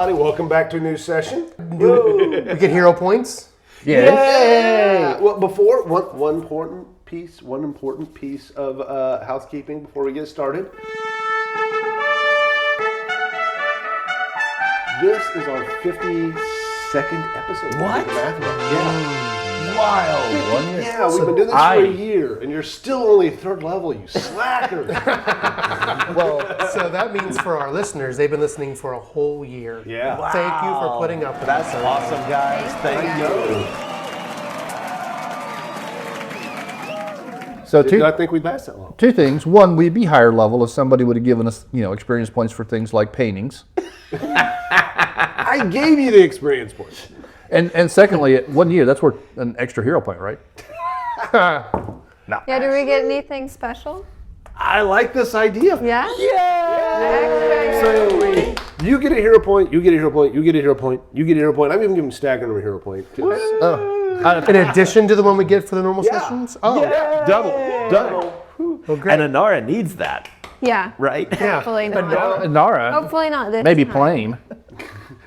everybody. Welcome back to a new session. We get hero points. Yes. Yeah. Well, before one important piece of housekeeping before we get started. This is our 52nd episode. What? Yeah. Wild. 1 year. Yeah, we've been doing this for a year, and you're still only 3rd level, you slacker. Well, so that means for our listeners, they've been listening for a whole year. Yeah. Wow. Thank you for putting up with That's us. awesome, guys. Thank you. So Did not think we'd last that long. two things. One, we'd be higher level if somebody would have given us, experience points for things like paintings. I gave you the experience points. And secondly, at 1 year, that's worth an extra hero point, right? Yeah, do we get anything special? I like this idea. Yeah? So you get a hero point, you get a hero point, you get a hero point, you get a hero point. I'm even giving Staggering a hero point. In addition to the one we get for the normal sessions? Oh, Double. well, great. And Inara needs that, Yeah. right? Hopefully not. Nara, Hopefully not this maybe time. Plame.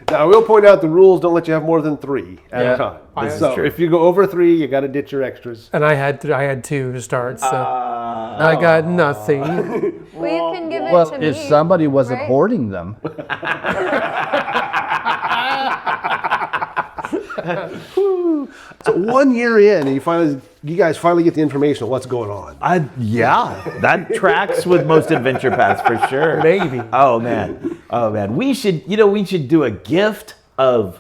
Now, I will point out the rules don't let you have more than 3 at a time. This is So true. if you go over 3, you got to ditch your extras. And I had 2 to start, so I got nothing. Well, you can give it Well, to me. if somebody wasn't right? hoarding them. So 1 year in, and you guys finally get the information of what's going on. That tracks with most adventure paths for sure. Maybe. Oh man. We should do a gift of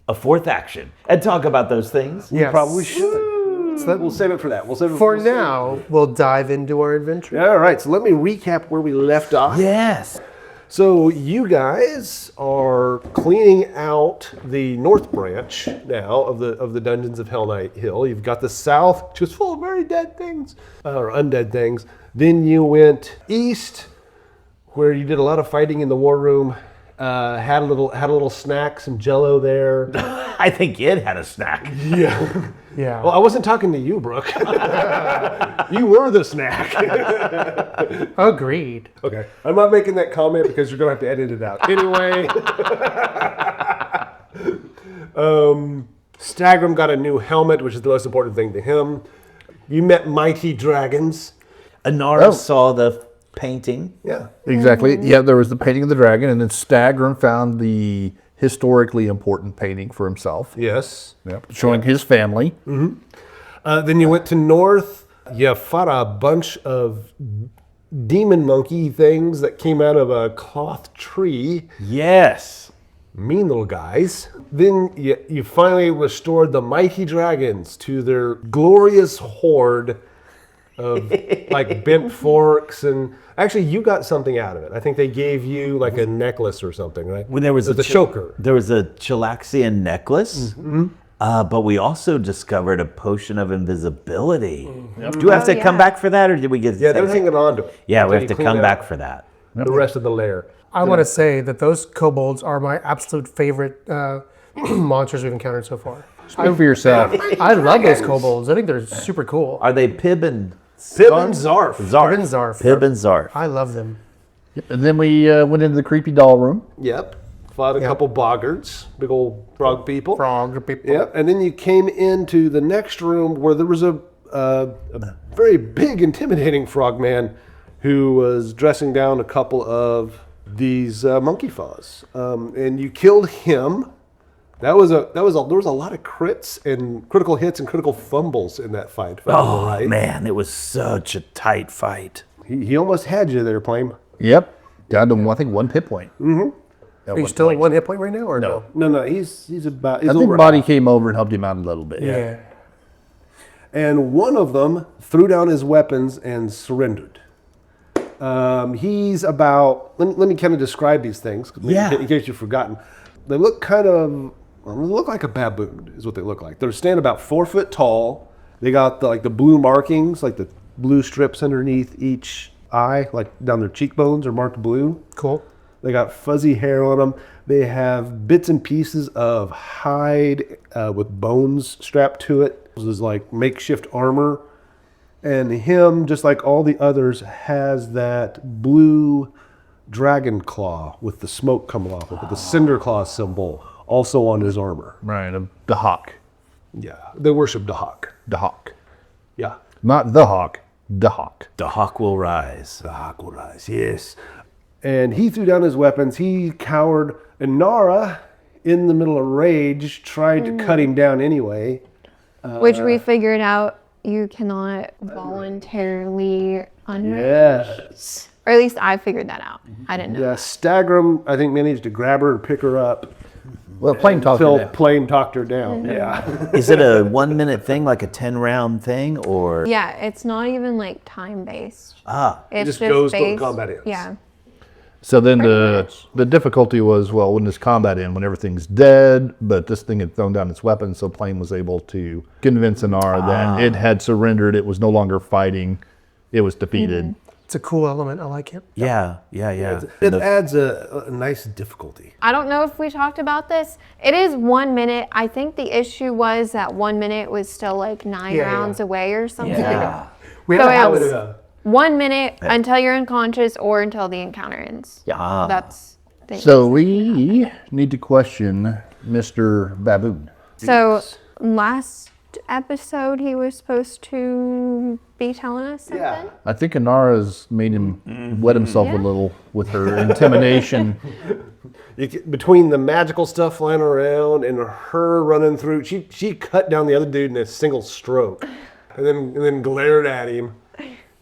a 4th action and talk about those things. Yes. Probably should. So we'll save it for that. For now, we'll dive into our adventure. All right, so let me recap where we left off. Yes. So you guys are cleaning out the north branch now of the dungeons of Hell Knight Hill. You've got the south, which is full of very dead things, or undead things. Then you went east, where you did a lot of fighting in the war room. Had a little snack, some Jello there. I think it had a snack. Yeah. Yeah. Well, I wasn't talking to you, Brook. You were the snack. Agreed. Okay. I'm not making that comment because you're going to have to edit it out. Anyway. Stagram got a new helmet, which is the most important thing to him. You met mighty dragons. Inara saw the painting. Yeah. Exactly. Yeah, there was the painting of the dragon, and then Staggrim found the historically important painting for himself. Yes. Yep. Showing his family. Then you went to north. You fought a bunch of demon monkey things that came out of a cloth tree. Yes. Mean little guys. Then you finally restored the mighty dragons to their glorious horde of like bent forks, and actually you got something out of it. I think they gave you like a necklace or something, right? When there was the choker. There was a Chilaxian necklace, but we also discovered a potion of invisibility. Do we have to come back for that, or did we get? Yeah, they're hanging on to it. Yeah, we until have you to clean come out back for that. the rest of the lair. I want to say that those kobolds are my absolute favorite monsters we've encountered so far. Speak for yourself. I love those kobolds. I think they're super cool. Are they Pib and Pib and Zarf. Pib and Zarf. Pib and Zarf. I love them. And then we went into the creepy doll room. Yep. Fought a couple boggards, big old frog people. Frog people. Yep. And then you came into the next room where there was a very big, intimidating frogman who was dressing down a couple of these monkey faws, and you killed him. There was a lot of crits and critical hits and critical fumbles in that fight. Oh right? man, it was such a tight fight. He almost had you there, Plame. Yep. Down to, I think, 1 hit point. Are you still at 1 hit point right now, or no? No, he's about. He's I think over Boddy half. came over and helped him out a little bit. Yeah. And one of them threw down his weapons and surrendered. He's about. Let me kind of describe these things, in case you've forgotten. They look kind of. They look like a baboon, is what they look like. They're standing about 4 foot tall. They got the blue markings, like the blue strips underneath each eye, like down their cheekbones are marked blue. Cool. They got fuzzy hair on them. They have bits and pieces of hide with bones strapped to it. This is like makeshift armor. And him, just like all the others, has that blue dragon claw with the smoke coming off it, with the cinder claw symbol also on his armor. Right, of the hawk. Yeah, they worship the hawk. The hawk. Yeah. Not the hawk, the hawk. The hawk will rise. The hawk will rise, yes. And he threw down his weapons. He cowered. Inara, in the middle of rage, tried to cut him down anyway. Which we figured out you cannot voluntarily unrage. Yes. Or at least I figured that out. I didn't know. Yeah, Stagrum, I think, managed to grab her and pick her up. Well, Plame talked to Until that. Plame talked her down. Yeah. Is it a 1 minute thing, like a 10-round thing, or? Yeah, it's not even like time based. It's just goes till based. combat ends. Yeah. So then Pretty the difficulty was, well, when this combat in, when everything's dead, but this thing had thrown down its weapons, so Plame was able to convince Inara that it had surrendered, it was no longer fighting, it was defeated. It's a cool element. I like it. Yeah. It adds a nice difficulty. I don't know if we talked about this. It is 1 minute. I think the issue was that 1 minute was still like 9 rounds away or something. Yeah. We So have a it habit was of 1 minute until you're unconscious or until the encounter ends. Yeah. That's the So we need to question Mr. Baboon. So last episode he was supposed to be telling us something. Yeah. I think Inara's made him wet himself a little with her intimidation. Between the magical stuff flying around and her running through, she cut down the other dude in a single stroke, and then glared at him.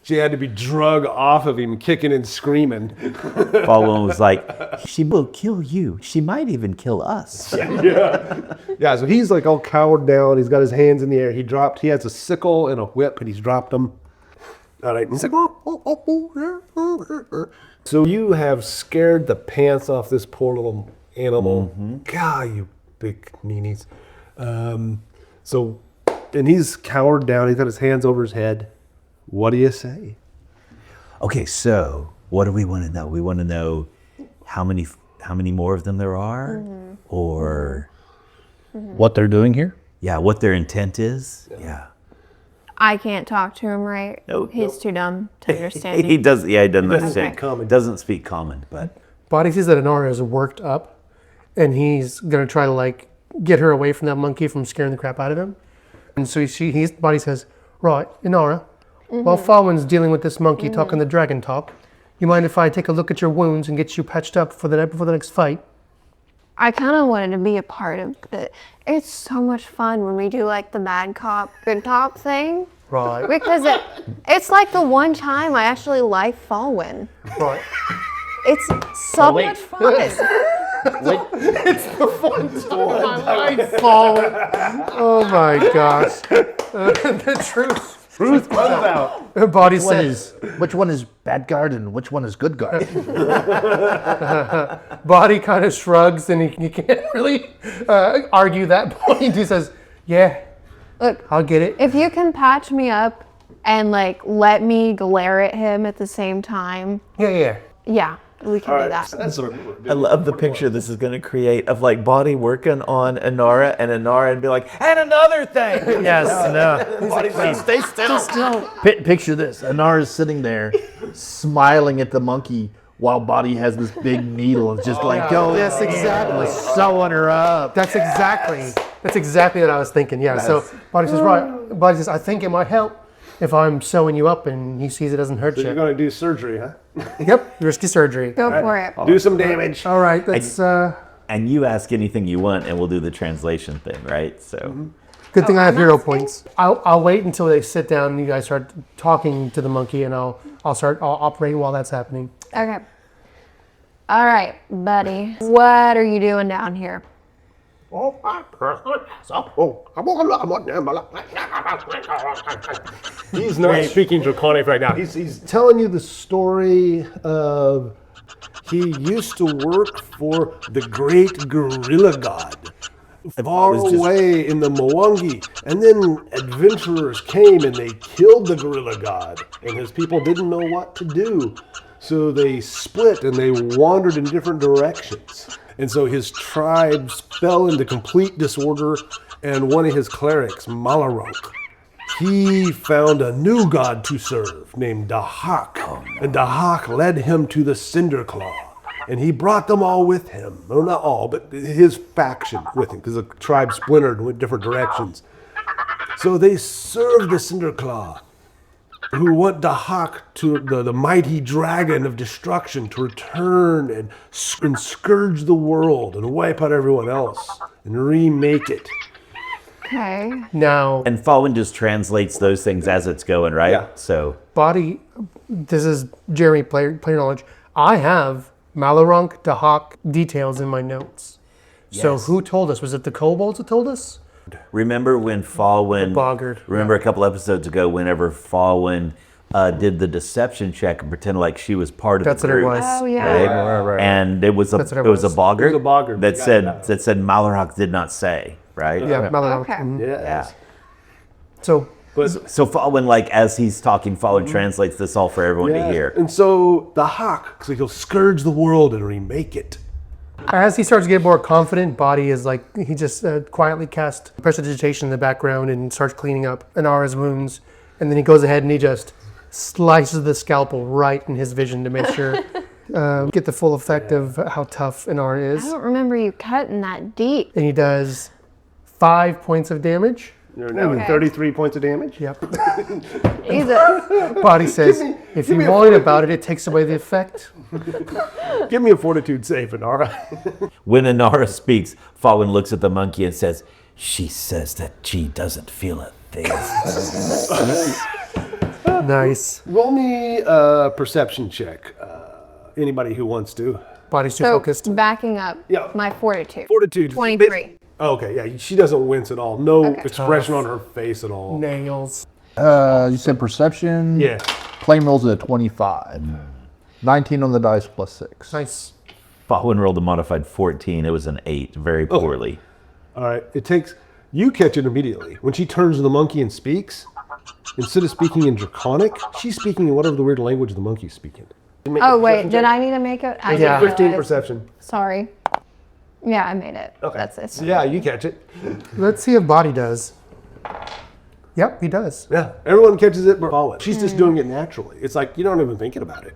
She had to be drug off of him, kicking and screaming. Fawin was like, she will kill you. She might even kill us. Yeah, so he's like all cowered down. He's got his hands in the air. He has a sickle and a whip, and he's dropped them. All right. He's like, so you have scared the pants off this poor little animal. God, you big meanies. And he's cowered down. He's got his hands over his head. What do you say? Okay, so what do we want to know? We want to know how many more of them there are, or What they're doing here? what their intent is. Yeah. I can't talk to him, right? Nope. He's too dumb to understand. He does. Yeah, he doesn't understand. common. Doesn't speak common, but Boddy sees that Inara is worked up, and he's gonna try to like get her away from that monkey from scaring the crap out of him. And so Boddy says, "Right, Inara, while Fawin's dealing with this monkey talking the dragon talk, you mind if I take a look at your wounds and get you patched up for the next fight?" I kind of wanted to be a part of it. It's so much fun when we do like the bad cop, good cop thing. Right. Because it's like the one time I actually like Fawin. Right. It's so much fun. Oh my gosh. The truth. Truth comes out. Boddy says, Which one is bad guard and which one is good guard? Boddy kind of shrugs and he can't really argue that point. He says, "Yeah, Look, I'll get it." if you can patch me up and like let me glare at him at the same time, Yeah. yeah, we can do that. That's sort of I love the picture this is going to create of like Boddy working on Inara and be like, and another thing. Yes, no. Boddy's like, stay still. Picture this. Inara's sitting there smiling at the monkey while Boddy has this big needle and just like going Yes, exactly. sewing her up. That's exactly what I was thinking. Yeah. So Boddy says, "Right." Boddy says, "I think it might help if I'm sewing you up and he sees it doesn't hurt You're you." going to do surgery, huh? Yep. Risky surgery. Go for it. Do some damage. All right. That's And you ask anything you want, and we'll do the translation thing, right? So, good thing I have I'm hero asking. points. I'll wait until they sit down and you guys start talking to the monkey, and I'll operate while that's happening. Okay. All right, buddy. What are you doing down here? He's not speaking Draconic right now. He's telling you the story of he used to work for the great gorilla god far away in the Mwangi, and then adventurers came and they killed the gorilla god, and his people didn't know what to do, so they split and they wandered in different directions. And so his tribes fell into complete disorder, and one of his clerics, Malarunk, he found a new god to serve named Dahak. And Dahak led him to the Cinder Claw. And he brought them all with him. Well, not all, but his faction with him, because the tribe splintered and went different directions. So they served the Cinder Claw, who want Dahak, to the mighty dragon of destruction, to return and scourge the world and wipe out everyone else and remake it. Okay. Now, And Fawin just translates those things as it's going, right? Yeah. So Boddy, this is Jeremy player knowledge. I have Malarunk, Dahak details in my notes. So Yes. who told us? Was it the kobolds that told us? remember when Fawin, Boggart. remember a couple episodes ago, whenever Fawin did the deception check and pretended like she was part of That's the what it group. was. Oh, yeah. Right. And it was a That's what it it was a was. boggart. It was a boggart. that Yeah, said yeah. that said Malarok did not say, right? Yeah, Malarunk. Okay. Mhm. Yeah. So But So Fawin, like as he's talking, Fawin translates this all for everyone to hear. And so Dahak, so he'll scourge the world and remake it. as he starts to get more confident, Boddy is like, he just quietly casts prestidigitation in the background and starts cleaning up Inara's wounds. And then he goes ahead and he just slices the scalpel right in his vision to make sure, get the full effect of how tough Inara I is. don't remember you cutting that deep. And he does 5 points of damage. You're now Okay. at 33 points of damage. Yep. Jesus. Boddy says, if you whine about it, it takes away the effect. Give me a fortitude save, Inara. When Inara speaks, Fawin looks at the monkey and says, "She says that she doesn't feel a thing." Nice. Roll me a perception check. Anybody who wants to. Boddy's too So focused. backing up Yeah. my fortitude. Fortitude. 23. Okay, yeah, she doesn't wince at all. No Okay. expression on her face at all. Nails. You said perception? Yeah. Plame rolls at 25. 19 on the dice plus 6. Nice. Fawin rolled a modified 14. It was an 8, very poorly. All right, it takes, you catch it immediately. When she turns to the monkey and speaks, instead of speaking in Draconic, she's speaking in whatever the weird language the monkey's speaking. Oh, wait. Did I need to make it? I Yeah. did. 15 perception. Sorry. Yeah, I made it. Okay. That's it. Yeah, you catch it. Let's see if Boddy does. Yep, he does. Yeah, everyone catches it but Fawin. She's just doing it naturally. It's like, you're not even thinking about it.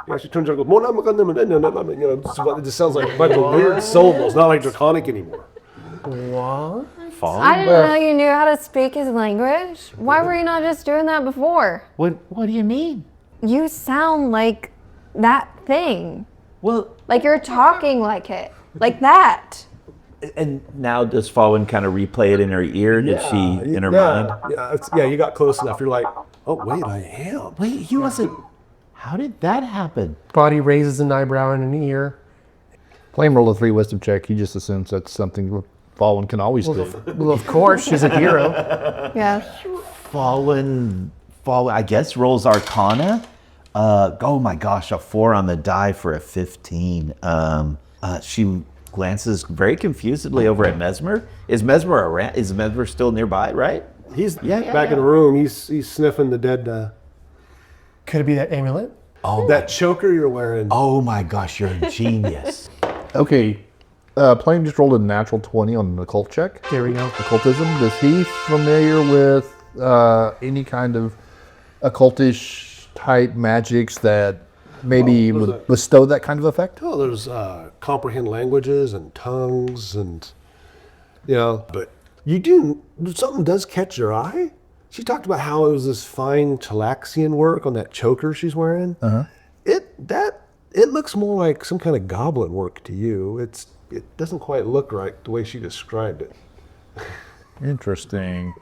Yeah, she turns around and goes, you know, it just sounds like a bunch of weird syllables, not like Draconic anymore. What? Fawin? I didn't know you knew how to speak his language. Why were you not just doing that before? What do you mean? You sound like that thing. Well, Like you're talking like it. Like that. and now does Fawin kind of replay it in her ear? Did she in her mind? Yeah, you got close enough. You're like, oh, wait, I am. Wait, he wasn't. How did that happen? Boddy raises an eyebrow and an ear. Plame rolled a 3 wisdom check. He just assumes that's something Fawin can always do. Well, of course, she's a hero. Yeah. Fawin, I guess, rolls Arcana. Oh my gosh, a 4 on the die for a 15. She glances very confusedly over at Mesmer. Is Mesmer around? Is Mesmer still nearby? Right? He's back in the room. He's sniffing the dead. Could it be that amulet? That choker you're wearing. Oh my gosh, you're a genius. Okay. Plame just rolled a natural 20 on an occult check. There we go. Occultism. Is he familiar with any kind of occultish type magics that maybe would bestow that kind of effect? Oh, there's comprehend languages and tongues and, you know, but something does catch your eye. She talked about how it was this fine Talaxian work on that choker she's wearing. It looks more like some kind of goblin work to you. It doesn't quite look right the way she described it. Interesting.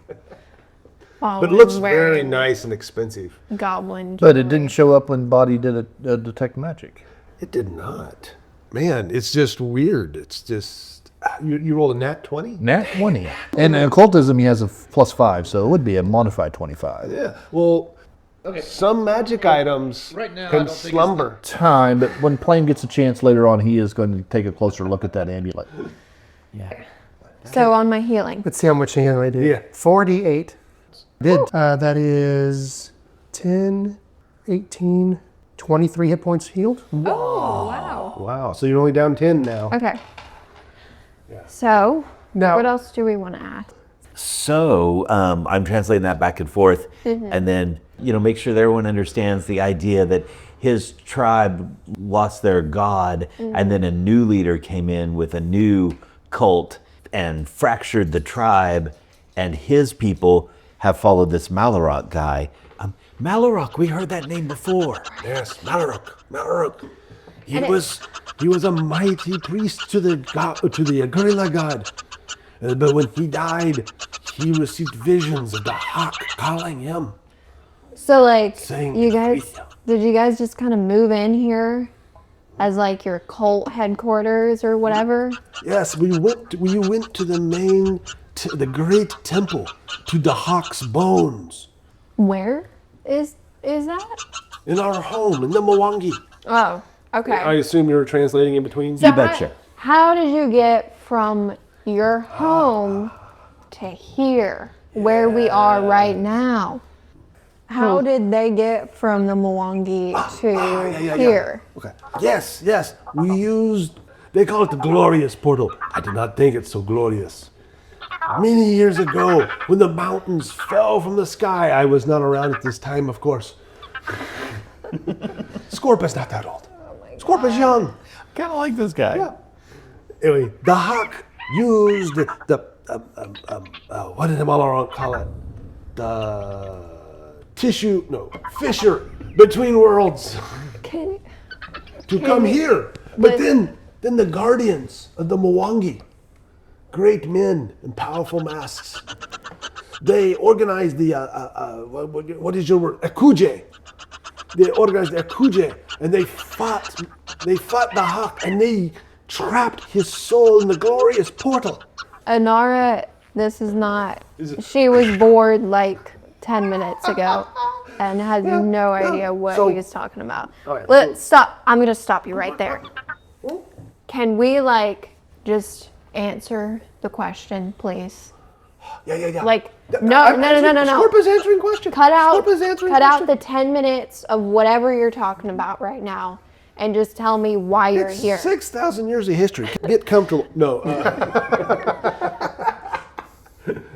But it looks very nice and expensive. Goblin. But it didn't show up when Boddy did a detect magic. It did not. Man, it's just weird. It's just, you rolled a nat 20? Nat 20. And in occultism, he has a +5, so it would be a modified 25. Yeah. Well, some magic items can slumber. Time, but when Plame gets a chance later on, he is going to take a closer look at that amulet. So on my healing. Let's see how much healing I did. Yeah. 48. Did. That is 10, 18, 23 hit points healed. Oh, wow. Wow. So you're only down 10 now. Okay. So, Now, what else do we want to ask? So I'm translating that back and forth, and then make sure that everyone understands the idea that his tribe lost their god, and then a new leader came in with a new cult and fractured the tribe, and his people have followed this Malarok guy. Malarok, we heard that name before. Yes, Malarok. He was a mighty priest to the gorilla god. But when he died, he received visions of the hawk calling him. So like, Saying, did you guys just kind of move in here as like your cult headquarters or whatever? Yes, we went to the great temple, to the hawk's bones. Where is that? In our home, in the Mwangi. Oh, okay. I assume you're translating in between? So You betcha. How did you get from your home to here, where we are right now? How did they get from the Mwangi to here? Okay. Yes. They call it the glorious portal. I do not think it's so glorious. Many years ago, when the mountains fell from the sky, I was not around at this time, of course. Scorpius not that old. Scorpius young. Kind of like this guy. Yeah. Anyway, the hawk used the what did the Malarok call it? The fissure between worlds to come here. But then the guardians of the Mwangi, great men in powerful masks, they organized the what is your word? Akuje. They organized the Akuje, and they fought the hawk, and they trapped his soul in the glorious portal. Inara, this is not. She was bored like 10 minutes ago and has no idea what he was talking about. Let's stop. I'm going to stop you right there. Can we just answer the question, please? Yeah. Like, no. Scorpius answering question. Cut out question. the 10 minutes of whatever you're talking about right now and just tell me why you're here. 6,000 years of history. Get comfortable. No.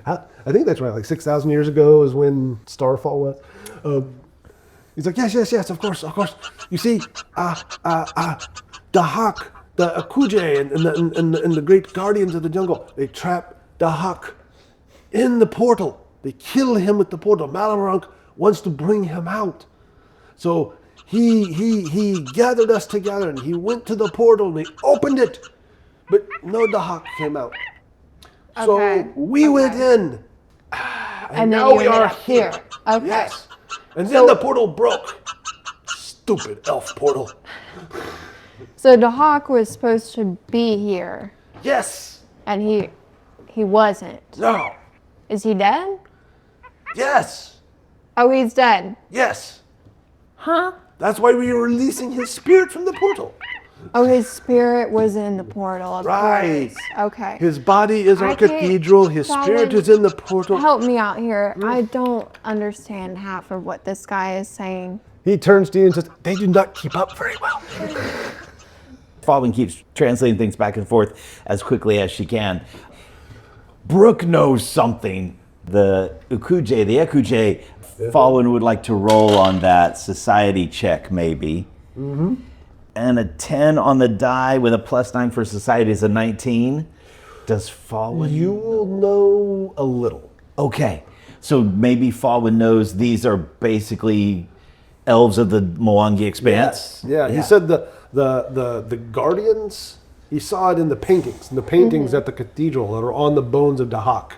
I think that's right. Like 6,000 years ago is when Starfall was. He's like, yes, of course. You see, the hawk, the Akuje, and the great guardians of the jungle, they trap the hawk in the portal. They kill him with the portal. Malarok wants to bring him out. So he gathered us together and he went to the portal and he opened it. But no, the hawk came out. Okay. So we went in. And now we are here. Okay. Yes. And then the portal broke. Stupid elf portal. So the hawk was supposed to be here. Yes. And he wasn't. No. Is he dead? Yes. Oh, he's dead. Yes. Huh? That's why we were releasing his spirit from the portal. Oh, his spirit was in the portal. Of Right. course. Okay. His body is our I can't cathedral. His spirit follow- is in the portal. Help me out here. I don't understand half of what this guy is saying. He turns to you and says, they do not keep up very well. Fawin keeps translating things back and forth as quickly as she can. Brook knows something. The Akuje, Fawin would like to roll on that society check, maybe. Mm-hmm. And a 10 on the die with a +9 for society is a 19. Does Fawin? You will know a little. Okay, so maybe Fawin knows these are basically elves of the Mwangi Expanse. Yeah. He said the guardians, he saw it in the paintings. At the cathedral that are on the bones of Dahak,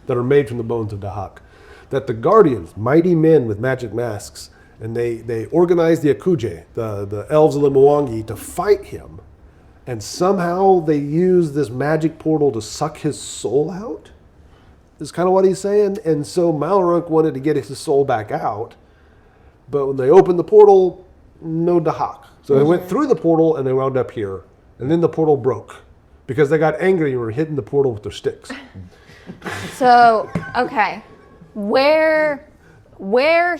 that are made from the bones of Dahak. That the guardians, mighty men with magic masks, and they organized the Akuje, the elves of the Mwangi, to fight him. And somehow they used this magic portal to suck his soul out, is kind of what he's saying. And so Malarok wanted to get his soul back out. But when they opened the portal, no Dahak. So they went through the portal and they wound up here. And then the portal broke because they got angry and were hitting the portal with their sticks. So, okay. Where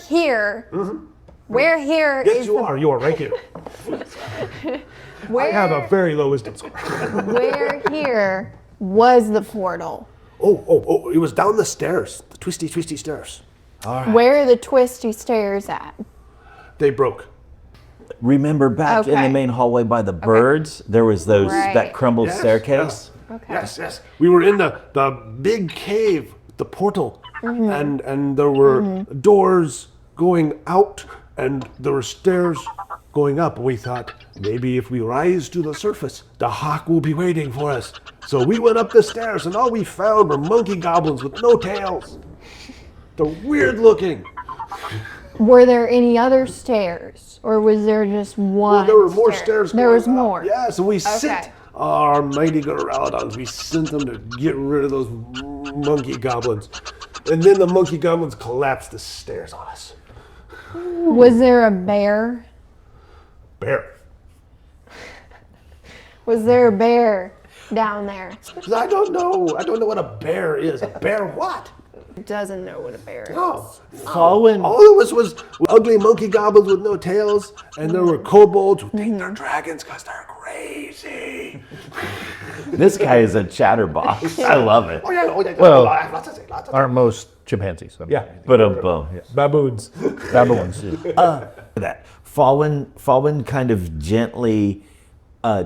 here? Mm-hmm. Where here Yes, is you are. You are right here. I have a very low wisdom score. where here was the portal? Oh, it was down the stairs. The twisty stairs. Where are the twisty stairs at? They broke. Remember back in the Okay. main hallway by the birds, there was those that Right. crumbled Yes, staircase. Okay. Yes. We were in the big cave, the portal, and there were doors going out, and there were stairs going up. We thought maybe if we rise to the surface, the hawk will be waiting for us. So we went up the stairs, and all we found were monkey goblins with no tails. They're weird looking. Were there any other stairs, or was there just one? Well, there were more stairs. There going was up. more. Yeah, so we Okay. sent our mighty Goralodons. We sent them to get rid of those monkey goblins, and then the monkey goblins collapsed the stairs on us. Was there a bear? Bear. Was there a bear down there? I don't know. I don't know what a bear is. A bear what? Doesn't know what a bear is. Oh, Fawin, all it was ugly monkey goblins with no tails, and there were kobolds who think they're dragons because they're crazy. this guy is a chatterbox. I love it. Oh yeah. Well, Lots to say. Aren't most chimpanzees? Yeah. But boom. Baboons. Baboons. That Fawin kind of gently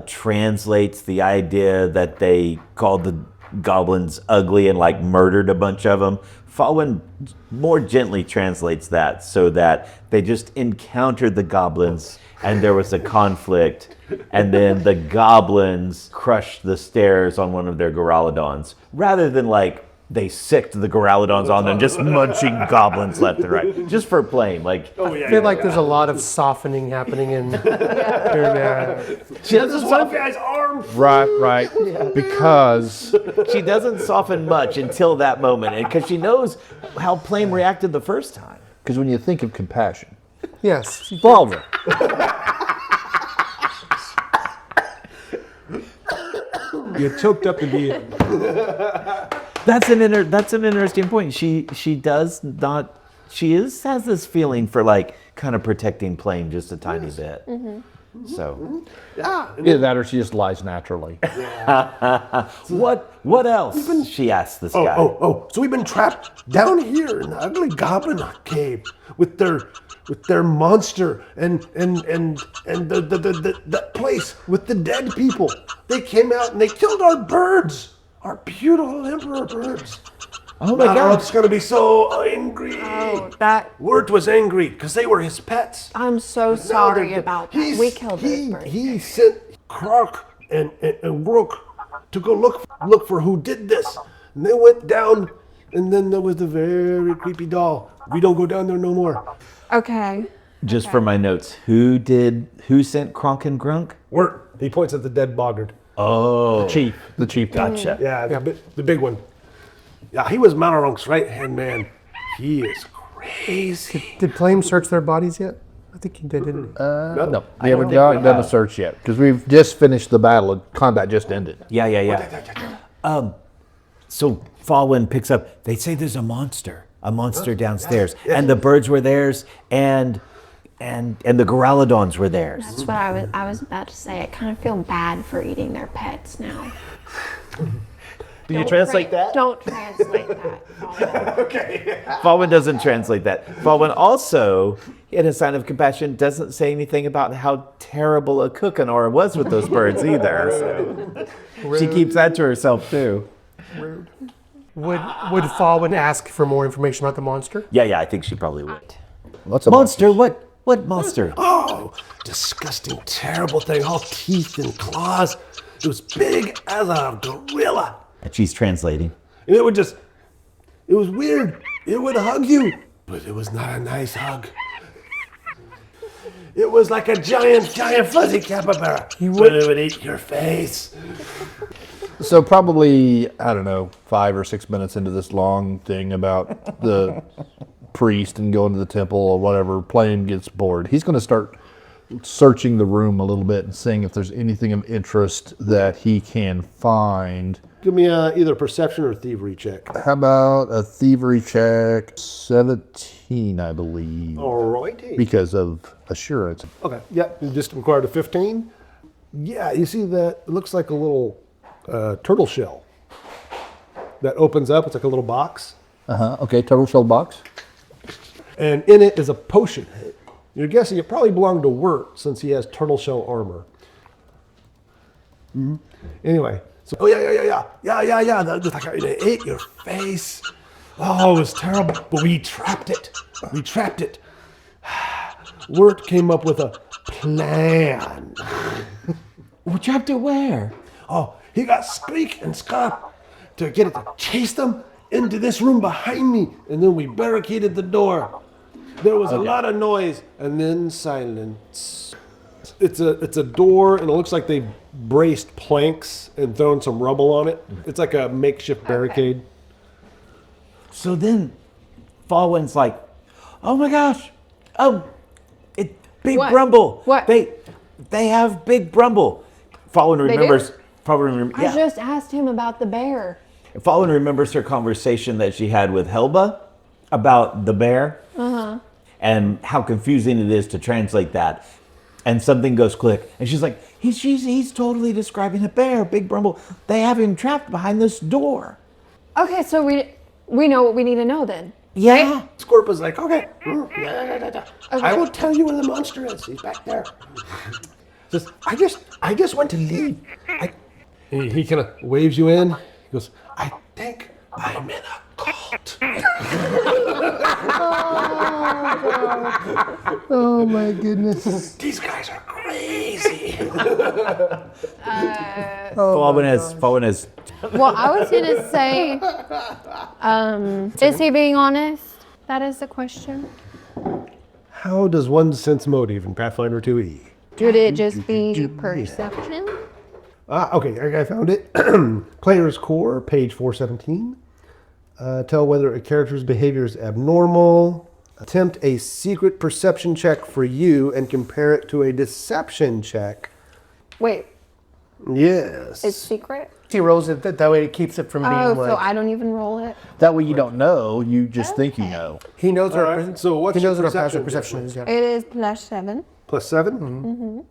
translates the idea that they called the goblins ugly and like murdered a bunch of them. Fawin more gently translates that so that they just encountered the goblins and there was a conflict, and then the goblins crushed the stairs on one of their Goralodons, rather than like they sicked the Goralodons on them, just munching goblins left and right, just for Plame. Like, I feel like there's a lot of softening happening in here. she doesn't One soften. guy's arm. Right. Because She doesn't soften much until that moment, and because she knows how Plame reacted the first time. when you think of compassion, Yes. Fawin. You choked up the bee. That's an interesting point. She does not. She has this feeling for like kind of protecting Plame just a tiny bit. So Either that or she just lies naturally. what else? She asked this guy. Oh, so we've been trapped down here in the ugly goblin cave with their monster and the place with the dead people. They came out and they killed our birds, our beautiful emperor birds. Oh my God! It's gonna be so angry. Oh, that. Wirt was angry because they were his pets. I'm so sorry about that. We killed those birds. He sent Croc and Brook to go look for who did this. And they went down, and then there was the very creepy doll. We don't go down there no more. Okay. Just for my notes, who sent Kronk and Grunk? Wirt. He points at the dead boggart. Oh, The chief. gotcha. Yeah, the big one. Yeah, he was Manaronk's right-hand man. He is crazy. Did Plame search their bodies yet? I think he did, didn't he? No, we haven't done a search yet because we've just finished the battle. Combat just ended. Yeah. So Fawin picks up. They say there's a monster downstairs, and the birds were theirs, and the Goralodons were theirs. That's what I was about to say. I kind of feel bad for eating their pets now. Do you translate that? Don't translate that. Fawin doesn't translate that. Fawin also, in a sign of compassion, doesn't say anything about how terrible a cook Inara was with those birds either. So she keeps that to herself too. Would Fawin ask for more information about the monster? Yeah, I think she probably would. What's a Monster? What monster? Oh, disgusting, terrible thing. All teeth and claws. It was big as a gorilla. She's translating. And it was weird. It would hug you, but it was not a nice hug. It was like a giant fuzzy capybara. But it would eat your face. So probably, I don't know, 5 or 6 minutes into this long thing about the priest and going to the temple or whatever, Plame gets bored. He's going to start searching the room a little bit and seeing if there's anything of interest that he can find. Give me either perception or thievery check. How about a thievery check? 17, I believe. Alrighty. Because of assurance. Okay, yeah, you just required a 15. Yeah, you see that? It looks like a little turtle shell. that opens up. It's like a little box. Okay, turtle shell box. And in it is a potion. You're guessing it probably belonged to Wirt since he has turtle shell armor. Anyway, so the guy ate your face. Oh, it was terrible, but we trapped it. Wirt came up with a plan. We trapped it where? Oh, he got Squeak and Scott to get it to chase them into this room behind me, and then we barricaded the door. There was a lot of noise, and then silence. It's a door, and it looks like they've braced planks and thrown some rubble on it. It's like a makeshift barricade. So then Fawin's like, oh my gosh, it's Big What? Brumble. What? They have Big Brumble. Fawin remembers. I just asked him about the bear. Fawin remembers her conversation that she had with Helba about the bear and how confusing it is to translate that. And something goes click, and she's like, he's totally describing a bear, Big Brumble. They have him trapped behind this door. Okay, so we know what we need to know then. Yeah. Scorpa's like, okay, I will tell you where the monster is. He's back there. Says, I just want to leave. He kind of waves you in. He goes, I think I'm in a cult. Oh my goodness. These guys are crazy. Fawin has. Well, I was gonna say, is he being honest? That is the question. How does one sense motive in Pathfinder 2e? Should it just be perception? Okay, I found it. Player's Core, page 417. Tell whether a character's behavior is abnormal. Attempt a secret perception check for you and compare it to a deception check. Wait, Yes. it's secret? He rolls it that way it keeps it from being Oh, like. so I don't even roll it? That way you don't know, you just think you know. He knows All what right, so what's he your knows what our perception passive perception is. Yeah. It is +7. +7?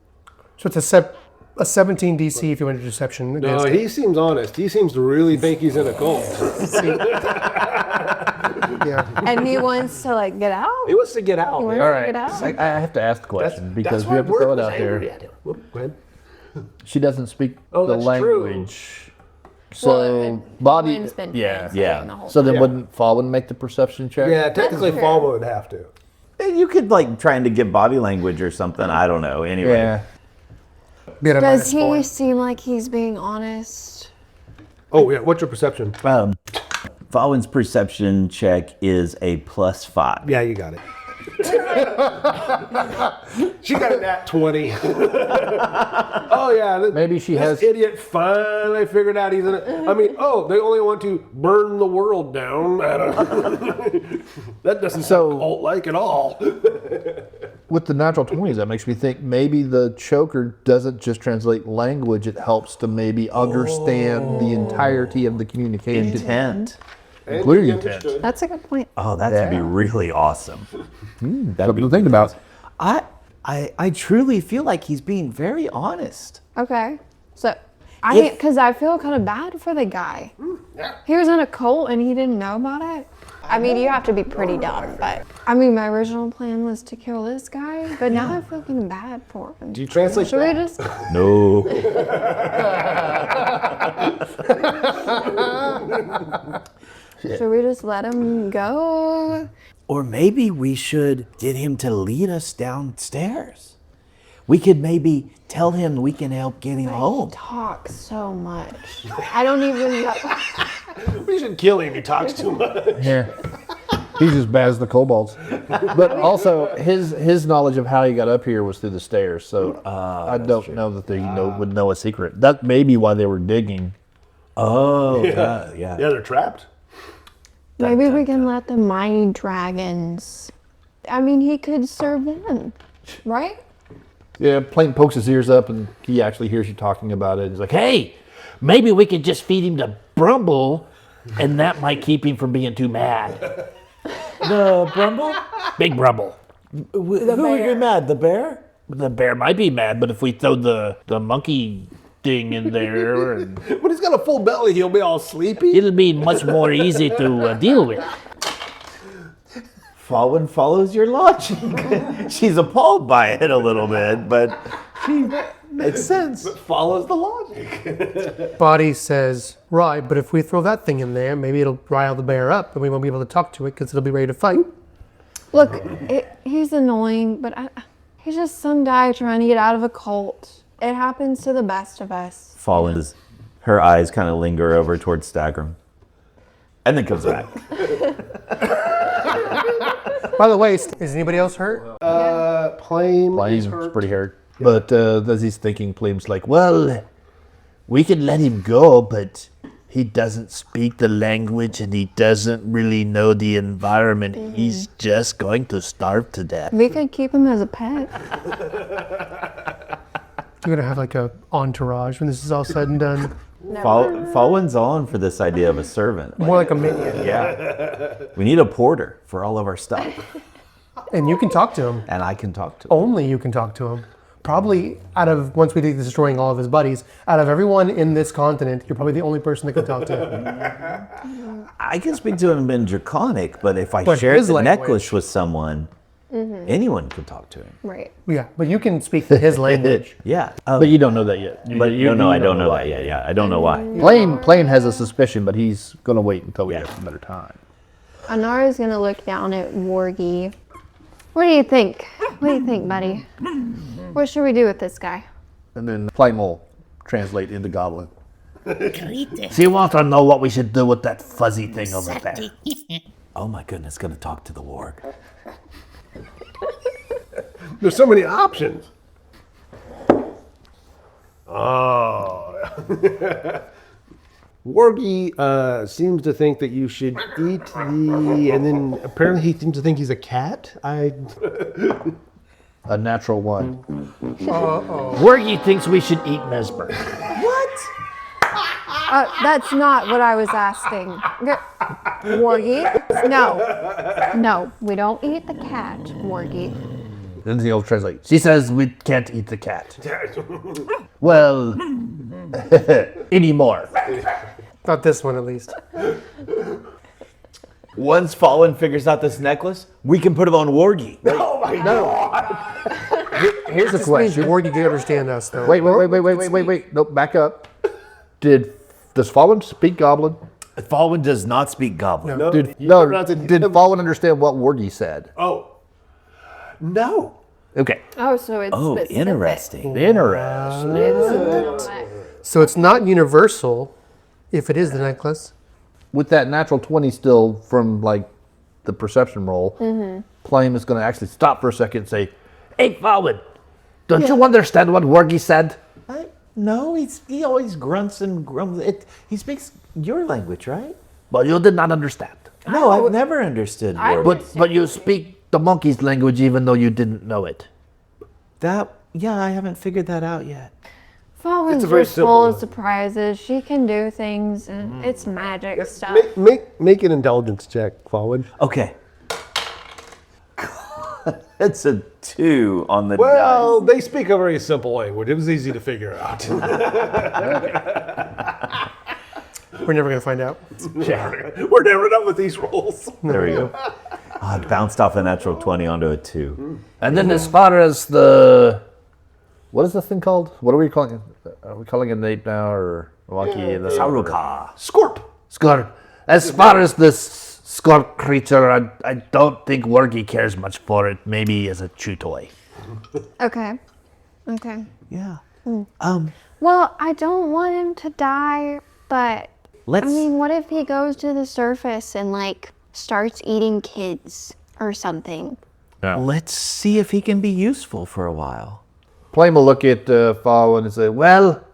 So it's a 17 DC if you went to deception. No, against it. he seems honest. He seems to really think he's in a cult. Yeah. And he wants to like get out? He wants to get out. He wants man. All to right, get out? I have to ask the question because That's we have to why throw Wirt it was out there. angry at him. Whoop, go ahead. She doesn't speak Oh, the that's true. language. So Well, body, Fawin's been yeah. saying the whole So then Yeah. wouldn't Fawin make the perception check? Yeah, technically fair. Falma would have to. You could like trying to get body language or something. I don't know. Anyway. Yeah. Be at a Does minus he 4. seem like he's being honest? Oh, yeah, what's your perception? Fawin's perception check is a +5. Yeah, you got it. She got it at 20. Oh, yeah. Maybe she this has- idiot finally figured out he's in it. I mean, they only want to burn the world down. I don't that doesn't sound cult-like at all. With the natural 20s, that makes me think maybe the choker doesn't just translate language, it helps to maybe understand the entirety of the communication. Intent. Including And intent. understood. That's a good point. Oh, that'd be really awesome. Something to think about. I truly feel like he's being very honest. Okay. So, If- because I feel kind of bad for the guy. He was in a cult and he didn't know about it. I mean, you have to be pretty dumb, but I mean, my original plan was to kill this guy, but now I feel kind of bad for him. Do you translate Should we that? just? No. Should we just let him go? Or maybe we should get him to lead us downstairs. We could maybe tell him we can help get him He home. talks so much. I don't even know. We should kill him. He talks too much. Yeah. He's as bad as the kobolds. But also, his knowledge of how he got up here was through the stairs, so I don't know that they would know a secret. That may be why they were digging. Oh, Yeah, yeah. they're trapped. Maybe we can let the mighty dragons. I mean, he could serve them, right? Yeah, Plame pokes his ears up and he actually hears you talking about it. He's like, hey, Maybe we could just feed him to Brumble, and that might keep him from being too mad. The Brumble? Big Brumble. Who are you mad? The bear? The bear might be mad, but if we throw the monkey thing in there. And When he's got a full belly, he'll be all sleepy. it'll be much more easy to deal with. Fawin follows your logic. She's appalled by it a little bit, but she makes sense. Follows the logic. Boddy says, right, but if we throw that thing in there, maybe it'll rile the bear up and we won't be able to talk to it because it'll be ready to fight. Look, he's annoying, but he's just some guy trying to get out of a cult. It happens to the best of us. Fawin, her eyes kind of linger over towards Stagrum, and then comes back. By the way, is anybody else hurt? Plame. Plame's pretty hurt. But as he's thinking, Plame's like, well, We could let him go, but he doesn't speak the language and he doesn't really know the environment. He's just going to starve to death. We could keep him as a pet. You're gonna have like a entourage when this is all said and done. Fawin's on for this idea of a servant. More like a minion. Yeah. We need a porter for all of our stuff. And you can talk to him. And I can talk to him. Only you can talk to him. Probably out of, once we do destroying all of his buddies, out of everyone in this continent, you're probably the only person that can talk to him. I can speak to him in Draconic, but if I But shared his the language. necklace with someone, anyone could talk to him. Right. Yeah, but you can speak his language. Yeah. but you don't know that yet. But no, I don't know that yet. Yeah, I don't know why. Plame has a suspicion, but he's going to wait until we have some better time. Inara's gonna look down at Wargy. What do you think? What do you think, buddy? What should we do with this guy? And then Plame will translate into Goblin. So you want to know what we should do with that fuzzy thing over there? Oh my goodness, gonna talk to the warg. There's so many options. Oh. Wargy seems to think that you should eat the, and then apparently he seems to think he's a cat. A natural one. Wargy thinks we should eat Mesmer. That's not what I was asking. Wargy? No, we don't eat the cat, Wargy. Then he'll translate. She says we can't eat the cat. Well, anymore. Not this one, at least. Once Fawin figures out this necklace, we can put it on Wargy. Here's the Means question. Wargy can understand us, though. Wait. Nope, back up. Does Fawin speak Goblin? Fawin does not speak Goblin. No, Did you pronounce it- Fawin understand what Wargy said? Oh. No. Okay. Oh, so it's Oh, specific. interesting. Interesting. So it's not universal if it is the necklace. With that natural 20 still from like the perception roll, Plame is going to actually stop for a second and say, Hey, Fawin, don't you understand what Wargy said? No, he always grunts and grumbles. He speaks your language, right? But you did not understand. No, I've never understood Warg. But you speak the monkey's language even though you didn't know it. I haven't figured that out yet. Fawin's very just simple full of one. surprises. She can do things, and it's magic stuff. Make an intelligence check, Fawin. Okay. It's a 2 on the Well, dice. they speak a very simple language. It was easy to figure out. We're never going to find out. We're never done with these rolls. There we go. Oh, it bounced off a natural 20 onto a 2. And then as far as the... what is this thing called? What are we calling it? Are we calling it an ape now or Mwangi? Charau-ka. Scorp. Scorp. As far as this Scorp creature, I don't think Wargy cares much for it. Maybe as a chew toy. Okay. Yeah. Well, I don't want him to die, but Let's. I mean, what if he goes to the surface and like starts eating kids or something? Let's see if he can be useful for a while. Plame will look at Fawin and say, Well,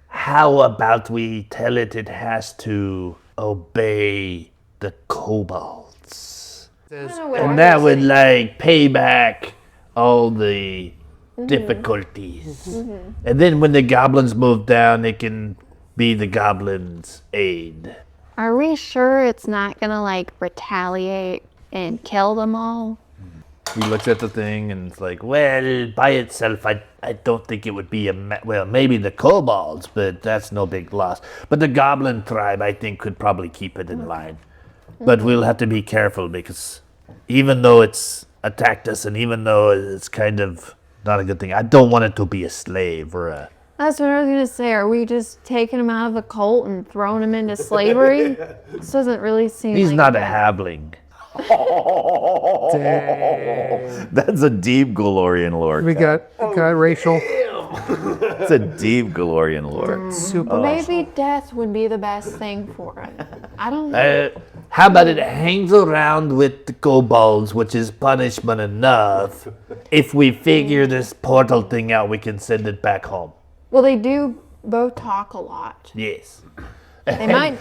how about we tell it has to obey the kobolds? And that would like pay back all the difficulties. And then when the goblins move down, it can be the goblins' aid. Are we sure it's not gonna like retaliate and kill them all? He looks at the thing and it's like, well, by itself, I don't think it would be well, maybe the kobolds, but that's no big loss. But the goblin tribe, I think, could probably keep it in line. But we'll have to be careful because even though it's attacked us and even though it's kind of not a good thing, I don't want it to be a slave or a... That's what I was going to say. Are we just taking him out of the cult and throwing him into slavery? This doesn't really seem He's like not a that. halfling. Dang. That's a deep Galorian lore. We got Rachel. That's a deep Galorian lore. Super. Maybe death would be the best thing for him. I don't know. How about it hangs around with the kobolds, which is punishment enough. If we figure this portal thing out, we can send it back home. Well, they do both talk a lot. Yes. They might.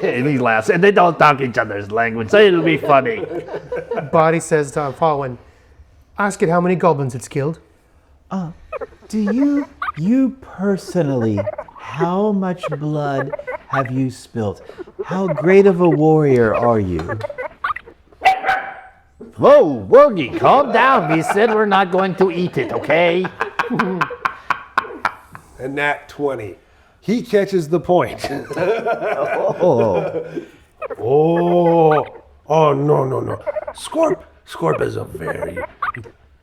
And he laughs, and they don't talk each other's language, so it'll be funny. Boddy says to Fawin, ask it how many goblins it's killed. Do you personally, how much blood have you spilt? How great of a warrior are you? Whoa, Woogie, calm down. We said we're not going to eat it, okay? And nat 20. He catches the point. Oh, no. Scorp is a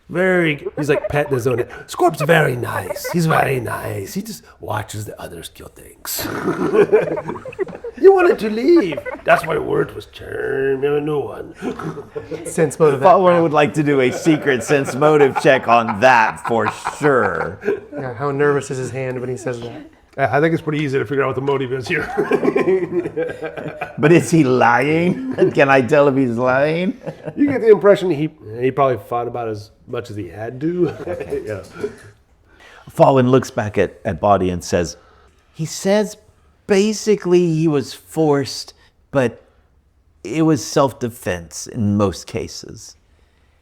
very, he's like petting his own head. Scorp's very nice. He's very nice. He just watches the others kill things. You wanted to leave. That's why word was turned into a new one. Sense motive. Fawin would like to do a secret sense motive check on that for sure. Yeah, how nervous is his hand when he says that? I think it's pretty easy to figure out what the motive is here. But is he lying? Can I tell if he's lying? You get the impression he probably fought about as much as he had to. Yeah. Fawin looks back at Boddy and says, he says basically he was forced, but it was self-defense in most cases.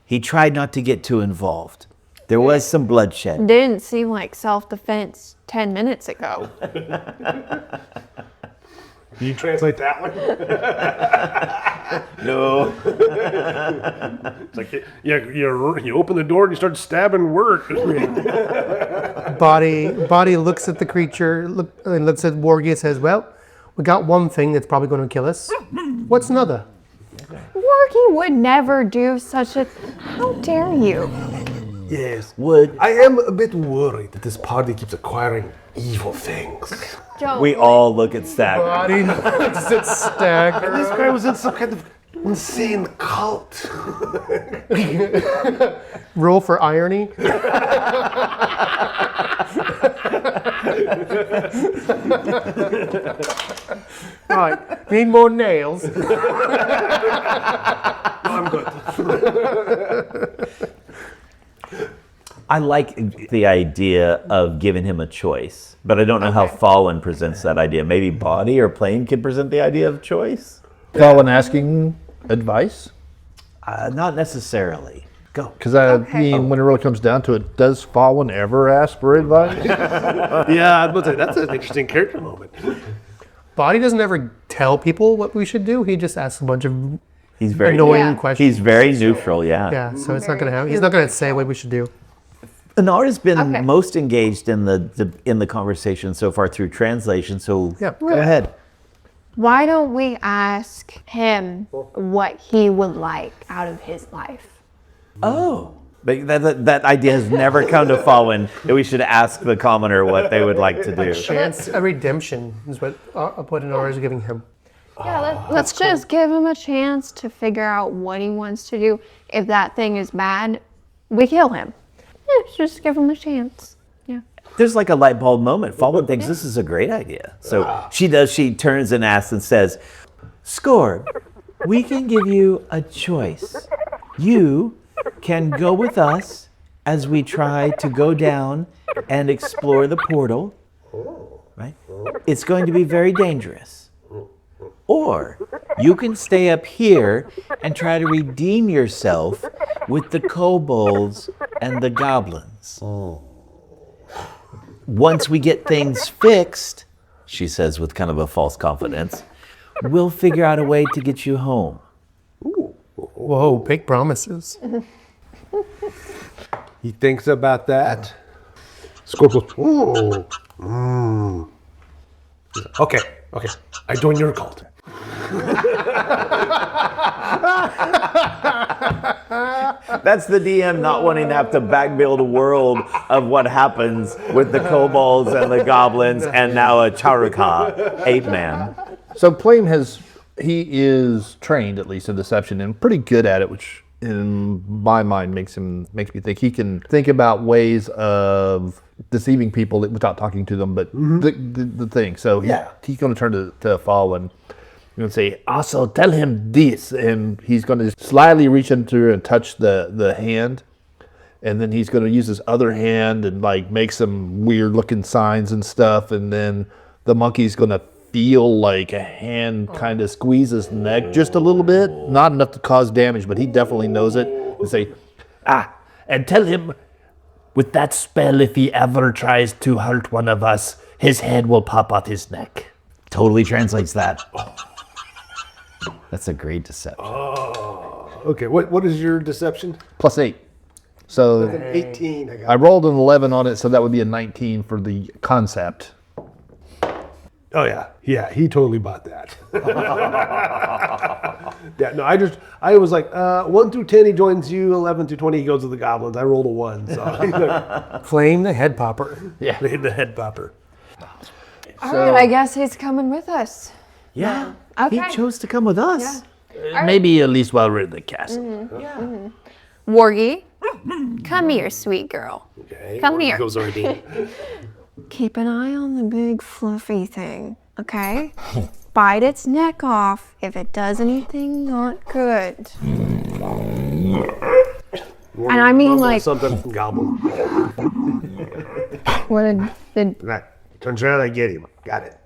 He tried not to get too involved. There was some bloodshed. Didn't seem like self-defense 10 minutes ago. Can you translate that one? No. It's like you open the door and you start stabbing work. Boddy looks at the creature, looks at Wargy and says, well, we got one thing that's probably going to kill us. What's another? Wargy would never do such a... How dare you? Yes. Would. I am a bit worried that this party keeps acquiring evil things. Don't We all look at Stack. Boddy looks at Stack. This guy was in some kind of insane cult. Roll for irony. Right, need more nails. I'm good. I like the idea of giving him a choice, but I don't know how Fawin presents that idea. Maybe Boddy or Plame can present the idea of choice? Fawin asking advice? Not necessarily. Go. Because when it really comes down to it, does Fawin ever ask for advice? Yeah, I was about to say, that's an interesting character moment. Boddy doesn't ever tell people what we should do. He just asks a bunch of He's very annoying questions. He's very neutral, yeah. Yeah, so it's not going to happen. He's not going to say what we should do. Inara's been Okay. most engaged in the conversation so far through translation, so Yeah. go ahead. Why don't we ask him what he would like out of his life? Oh. But that idea has never come to Fawin that we should ask the commoner what they would like to do. Chance, a redemption is what Inara is giving him. Yeah, let's just give him a chance to figure out what he wants to do. If that thing is bad, we kill him. Yeah, just give him a chance. Yeah. There's like a light bulb moment. Fawin thinks this is a great idea. So she turns and asks and says, Scorb, we can give you a choice. You can go with us as we try to go down and explore the portal. Right? It's going to be very dangerous. Or you can stay up here and try to redeem yourself with the kobolds and the goblins. Once we get things fixed, she says with kind of a false confidence, we'll figure out a way to get you home. Whoa, big promises. He thinks about that. Scorpion. Ooh. Okay. I join your cult. That's the DM not wanting to have to backbuild a world of what happens with the kobolds and the goblins and now a Charau-ka ape man. So Plame he is trained at least in deception and pretty good at it, which in my mind makes me think he can think about ways of deceiving people without talking to them. But the thing, so he's going to turn to Fawin. You're going to say, also tell him this, and he's going to slyly reach into and touch the hand, and then he's going to use his other hand and like make some weird looking signs and stuff, and then the monkey's going to feel like a hand kind of squeeze his neck just a little bit, not enough to cause damage, but he definitely knows it, and say, And tell him with that spell, if he ever tries to hurt one of us, his head will pop off his neck. Totally translates that. That's a great deception. Okay, what is your deception? +8. So 18. I rolled an 11 on it, so that would be a 19 for the concept. Oh yeah, he totally bought that. Yeah, no, I was like 1 through 10 he joins you, 11 through 20 he goes to the goblins. I rolled a 1, so Flame the head popper. Yeah, the head popper. All right, I guess he's coming with us. Yeah. Okay. He chose to come with us. Maybe at least while we're in the castle. Wargy, come here, sweet girl. okay. Come here. Goes already. Keep an eye on the big fluffy thing, okay? Bite its neck off if it does anything not good. And I mean, like, something from goblin. what did Right. Turns around, I get him. Got it.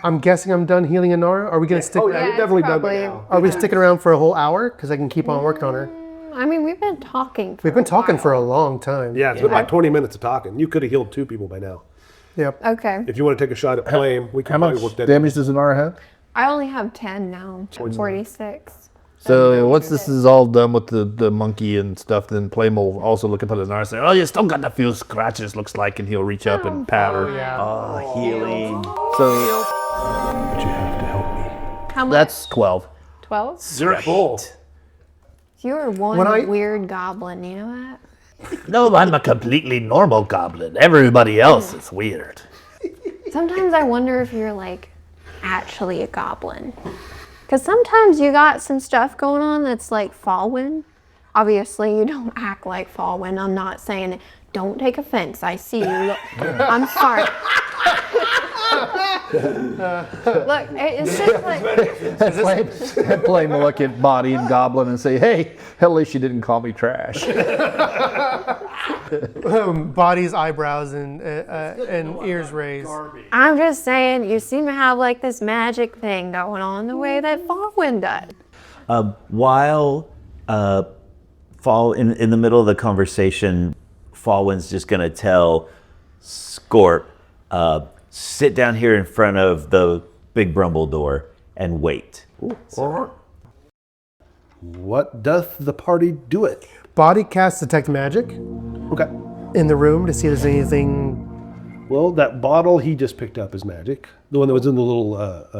I'm guessing I'm done healing Inara. Are we going to stick? Oh yeah, you're definitely done by probably- now. Are we sticking around for a whole hour? Because I can keep on working on her. I mean, we've been talking. We've been talking for a long time. Yeah, it's been about 20 minutes of talking. You could have healed 2 people by now. Yep. Okay. If you want to take a shot at Plame, we can How probably much work that. damage does Inara have? I only have 10 now. 46. So once this is all done with the monkey and stuff, then Plame will also look up at Inara and say, Oh, you still got a few scratches, looks like. and he'll reach up and pat her. Oh, healing. So But you have to help me. How much? that's 12. 12? You're full. You're one When I- weird goblin, you know that? No, I'm a completely normal goblin. Everybody else is weird. Sometimes I wonder if you're like actually a goblin. Because sometimes you got some stuff going on that's like Fawin. Obviously, you don't act like Fawin. I'm not saying it. Don't take offense. I see you. I'm sorry. Look, it's just like. Plame will look at Boddy and Goblin and say, hey, at least you didn't call me trash. Body's eyebrows and ears raised. I'm just saying, you seem to have like this magic thing going on the way that Fawin does. While in the middle of the conversation, Fawin's just going to tell Scorp, sit down here in front of the big Brumble door and wait. What doth the party do it? Body casts detect magic Okay. in the room to see if there's anything. Well, that bottle he just picked up is magic. The one that was in the little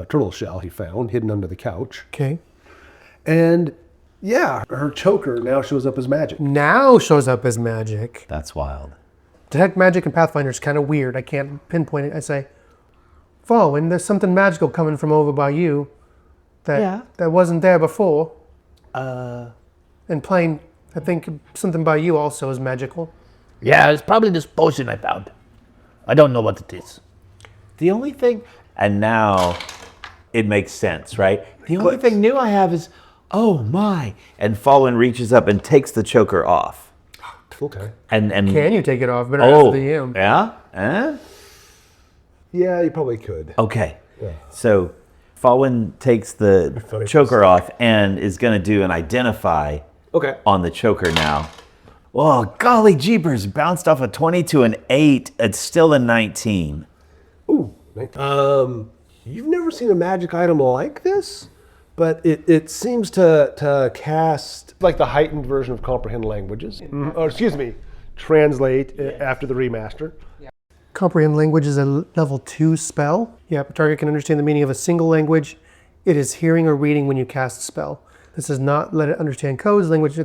turtle shell he found hidden under the couch. Okay. And yeah, her choker now shows up as magic. Now shows up as magic. That's wild. Detect magic in Pathfinder is kind of weird. I can't pinpoint it. I say, Fawin, there's something magical coming from over by you that wasn't there before. And Plame, I think something by you also is magical. Yeah, it's probably this potion I found. I don't know what it is. The only thing, and now it makes sense, right? The only thing new I have is, oh my, and Fawin reaches up and takes the choker off. Okay. And Can you take it off? Better oh, ask the DM. yeah? Eh? Yeah, you probably could. Okay. So Fawin takes the choker off and is going to do an identify Okay. on the choker now. Oh, golly jeepers, bounced off a 20 to an 8. It's still a 19. Ooh. You've never seen a magic item like this, but it seems to cast like the heightened version of comprehend languages. Or excuse me, translate after the remaster. Comprehend language is a level 2 spell. Yeah, the target can understand the meaning of a single language it is hearing or reading when you cast a spell. This does not let it understand codes, language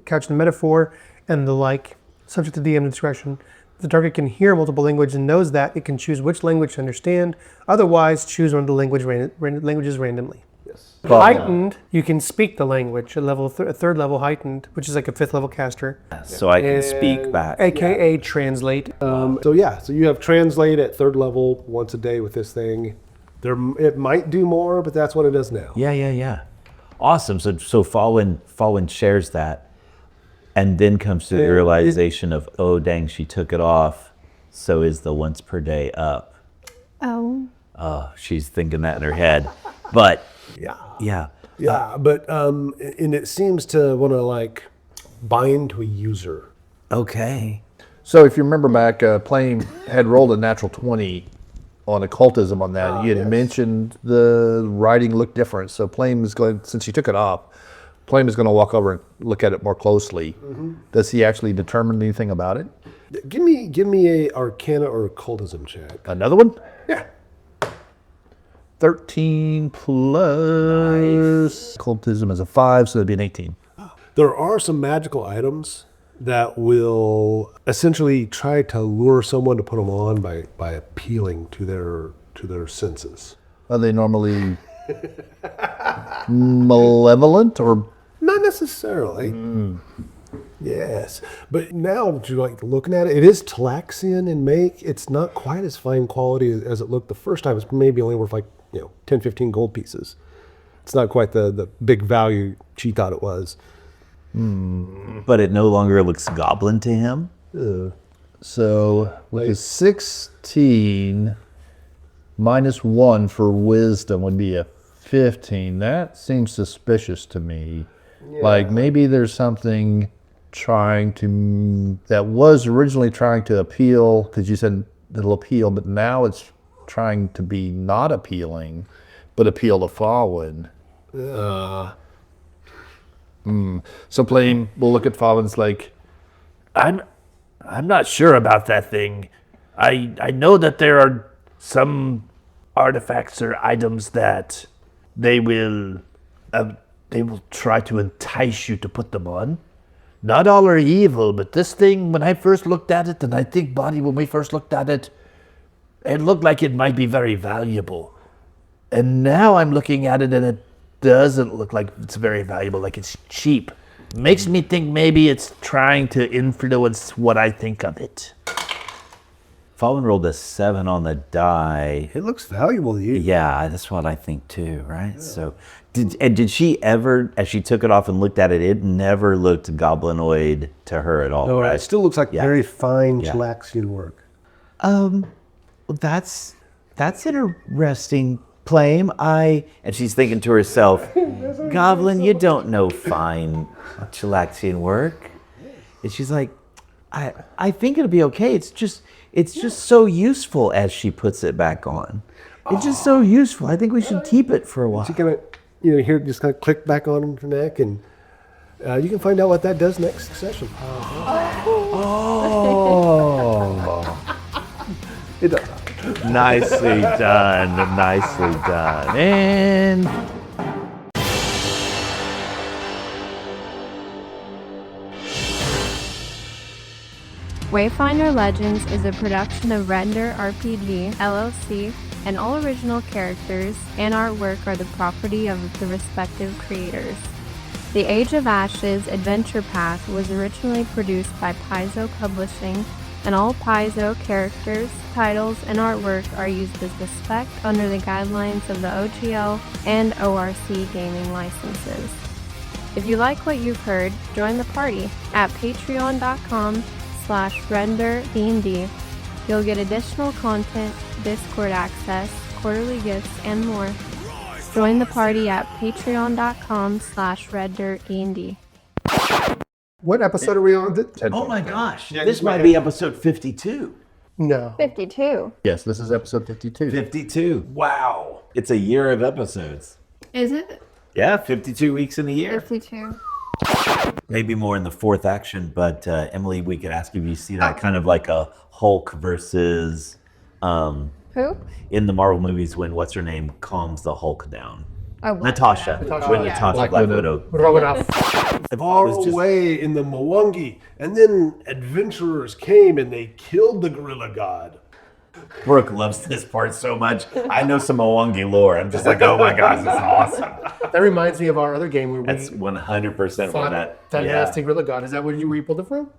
couched in metaphor, and the like, subject to DM discretion. The target can hear multiple languages and knows that it can choose which language to understand. Otherwise, choose one of the languages randomly. Yes. Heightened, you can speak the language, a third level heightened, which is like a 5th level caster. So I can speak back. AKA translate. So you have translate at 3rd level once a day with this thing. It might do more, but that's what it does now. Yeah. Awesome. So Fawin shares that, and then comes to the realization of, oh dang, she took it off. So is the once per day up? Oh. She's thinking that in her head, but Yeah, but and it seems to want to like bind to a user. okay. So if you remember back, Plame had rolled a natural 20 on occultism on that. You had mentioned the writing looked different. So Plame is going, since she took it off, Plame is going to walk over and look at it more closely. Does he actually determine anything about it? Give me a Arcana or occultism check. Another one? Yeah. 13 plus occultism is a 5, so that'd be an 18. There are some magical items that will essentially try to lure someone to put them on by appealing to their senses. Are they normally malevolent or? Not necessarily. Yes, but now that you're like looking at it, it is Talaxian in make. It's not quite as fine quality as it looked the first time. It's maybe only worth like 10, 15 gold pieces. It's not quite the big value she thought it was. But it no longer looks goblin to him. So with a 16 minus 1 for wisdom would be a 15. That seems suspicious to me. Like maybe there's something that was originally trying to appeal, because you said it'll appeal, but now it's trying to be not appealing, but appeal to Fawin. So Plame will look at Fawin's like, I'm not sure about that thing. I know that there are some artifacts or items that they will try to entice you to put them on. Not all are evil, but this thing, when I first looked at it, and I think Boddy, when we first looked at it, it looked like it might be very valuable. And now I'm looking at it and it doesn't look like it's very valuable, like it's cheap. Makes me think maybe it's trying to influence what I think of it. Fawin rolled a 7 on the die. It looks valuable to you. Yeah, that's what I think too, right? Yeah. So, did she ever, as she took it off and looked at it, it never looked goblinoid to her at all, No, right? it still looks like very fine Chilaxian work. Well, that's interesting, Plame. And she's thinking to herself, Goblin, you don't know fine Chilaxian work. And she's like, I think it'll be okay. It's just so useful as she puts it back on. It's just so useful. I think we should keep it for a while. She kind of, here just kind of click back on her neck, and you can find out what that does next session. It does. Nicely done. Nicely done. And Wayfinder Legends is a production of Render RPG, LLC, and all original characters and artwork are the property of the respective creators. The Age of Ashes Adventure Path was originally produced by Paizo Publishing, and all Paizo characters, titles, and artwork are used as the spec under the guidelines of the OGL and ORC gaming licenses. If you like what you've heard, join the party at patreon.com/renderdnd. You'll get additional content, Discord access, quarterly gifts, and more. Join the party at patreon.com/renderdnd. What episode are we on? oh my gosh, this might be episode 52. No. 52. yes, this is episode 52. 52. Wow. It's a year of episodes. Is it? Yeah, 52 weeks in a year. 52. Maybe more in the fourth action, but Emily, we could ask if you see that kind of like a Hulk versus Who? in the Marvel movies when what's her name calms the Hulk down. Oh, Natasha. When Natasha Black Widow. Throw it up. Far away in the Mwangi, and then adventurers came and they killed the gorilla god. Brook loves this part so much. I know some Mwangi lore. I'm just like, oh my gosh, this is awesome. That reminds me of our other game where That's we 100% fought what that. that Yeah. nasty gorilla god. Is that where you pulled it from?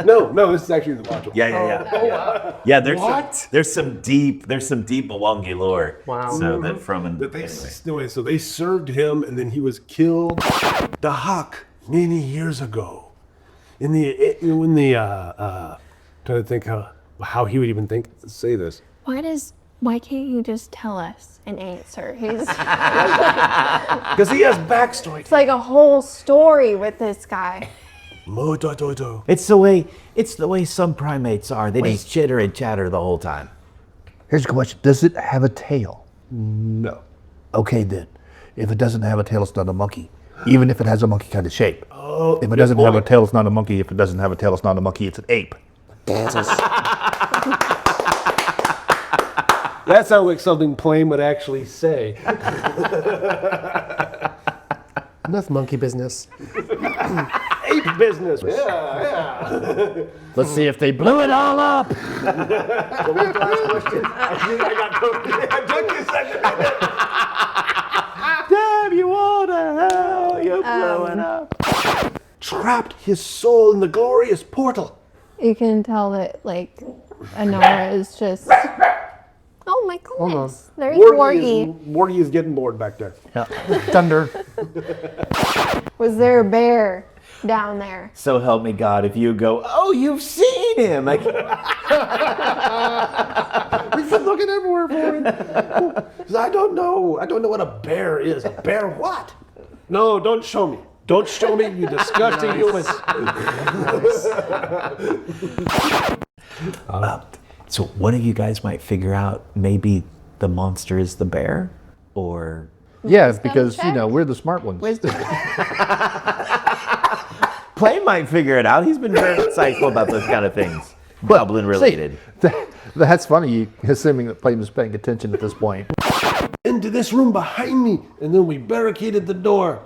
No, this is actually the module. Yeah. Yeah, there's some deep Mwangi lore. Wow. So that from But anyway. so they served him, and then he was killed. The Hawk many years ago. In the trying to think how he would even say this. Why can't you just tell us an answer? Because he has backstory. It's like a whole story with this guy. It's the way some primates are. They just chitter and chatter the whole time. Here's a question. Does it have a tail? No. Okay, then. If it doesn't have a tail, it's not a monkey. Even if it has a monkey kind of shape. Oh, If it doesn't have a tail, it's not a monkey. If it doesn't have a tail, it's not a monkey. It's an ape. that sounds like something Plame would actually say. Enough monkey business. Ape business. Yeah. Let's see if they blew it all up. I took you a second. Damn, you wanna hell, you're blowing up. Trapped his soul in the glorious portal. You can tell that, like, Inara is just. Oh my goodness. There's Mwangi. Morty is getting bored back there. Thunder. Was there a bear down there? So help me God, if you go, oh, you've seen him. Like, We've been looking everywhere for him. I don't know. I don't know what a bear is. A bear what? No, don't show me. Don't show me, you disgusting humans. so one of you guys might figure out maybe the monster is the bear, or Yeah, because, check. we're the smart ones. Plame might figure it out. He's been very insightful about those kind of things. Goblin related. That's funny, assuming that Plame is paying attention at this point. Into this room behind me, and then we barricaded the door.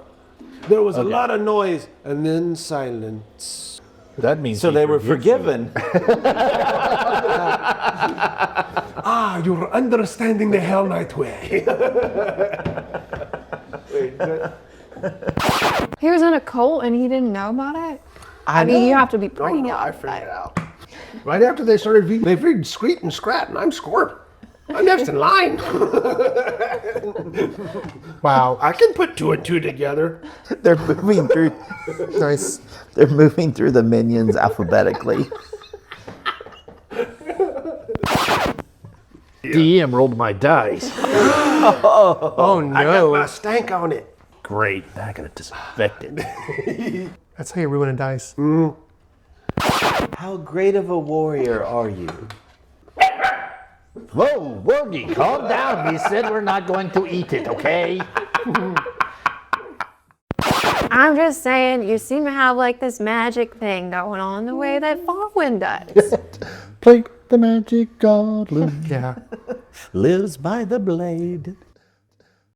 There was a lot of noise, and then silence. That means So they were forgiven. You're understanding the Hell Knight way. He was in a cult and he didn't know about it? I mean, you have to be pretty young. I figured it out. Right after they started feeding, they figured Screet and Scrat, and I'm Scorp. I'm next in line. Wow. I can put 2 and 2 together. They're moving through. Nice. They're moving through the minions alphabetically. DM rolled my dice. Oh I got my no. stank on it. Great. I gotta disinfect it. That's how you ruin a dice. How great of a warrior are you? Whoa, Woogie, calm down. We said we're not going to eat it, okay? I'm just saying, you seem to have like this magic thing going on the way that Fawin does. Plink the magic goblin. Yeah. Lives by the blade.